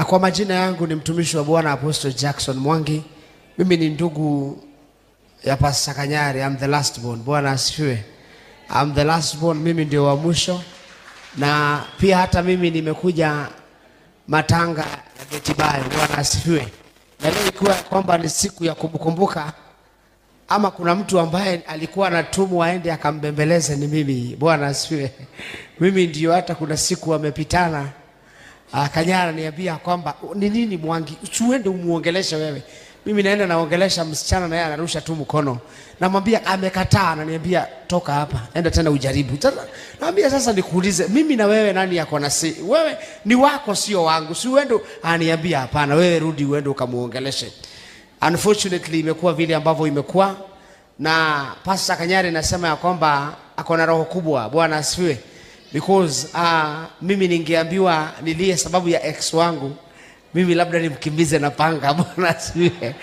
Kwa majina yangu ni mtumishi wa Bwana Apostle Jackson Mwangi. Mimi ni ndugu ya Pastor Kanyari. I'm the last born. Bwana asifiwe. I'm the last born. Mimi ndio wa mwisho. Na pia hata mimi nimekuja matanga ya Betibayo. Bwana asifiwe. Na leo ikiwa kwamba ni siku ya kumkumbuka ama kuna mtu ambaye alikuwa anatumwa aende akambembeleze ni mimi. Bwana asifiwe. Mimi ndio hata kuna siku wamepitana. Kanyara niambia kwamba ni nini Mwangi, usiende umuongeleshe wewe. Mimi naenda naongelesha msichana na yeye anarusha tu mkono. Namwambia amekataa, ananiambia toka hapa, enda tena ujaribu. Sasa naambia sasa nikuulize, mimi na wewe nani yako na si? Wewe ni wako sio wangu. Si uende, ananiambia hapana, wewe rudi uende ukamuongeleshe. Unfortunately imekuwa vile ambavyo imekuwa, na Pastor Kanyari nasema ya kwamba ako na roho kubwa. Bwana asifiwe. Because mimi ningeambiwa nilie sababu ya ex wangu, mimi labda nimkimbize na panga. Bwana asifiwe.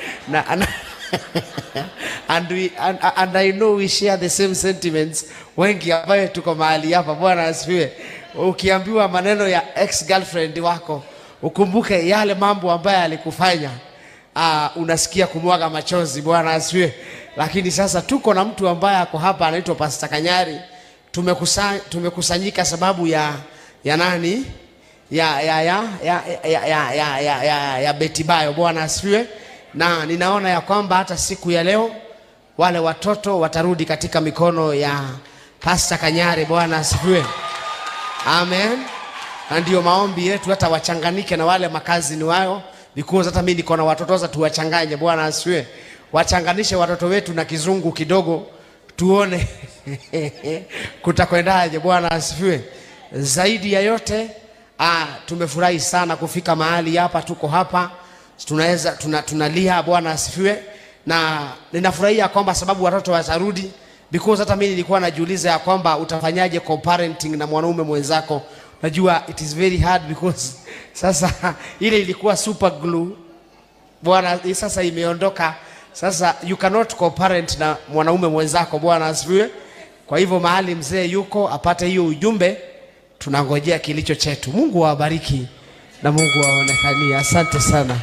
And I know we share the same sentiments wengi ambayo tuko mahali hapa. Bwana asifiwe. Ukiambiwa maneno ya ex girlfriend wako, ukumbuke yale mambo ambayo alikufanya, unasikia kumwaga machozi. Bwana asifiwe. Lakini sasa tuko na mtu ambaye ako hapa anaitwa Pastor Kanyari. Tumekusanyika sababu ya nani? Ya Betibayo. Bwana asifiwe. Na ninaona ya kwamba hata siku ya leo wale watoto watarudi katika mikono ya Pastor Kanyari. Bwana asifiwe. Amen. Na ndio maombi yetu hata wachanganike na wale makazi ni wao, because hata mimi niko na watoto za tuwachanganye. Bwana asifiwe. Wachanganishe watoto wetu na kizungu kidogo, tuone kutakwendaje. Bwana asifiwe. Zaidi ya yote tumefurahi sana kufika mahali hapa, tuko hapa tunaweza tunalia. Bwana asifiwe. Na ninafurahia kwamba sababu watoto watarudi, because hata mimi nilikuwa najiuliza ya kwamba utafanyaje co-parenting na mwanaume mwenzako. Najua it is very hard because sasa ile ilikuwa super glue. Bwana sasa imeondoka. Sasa you cannot co-parent na mwanaume mwenzako. Bwana asifiwe. Kwa hivyo mahali mzee yuko apate hiyo ujumbe, tunangojea kilicho chetu. Mungu awabariki na Mungu aonekanie. Asante sana.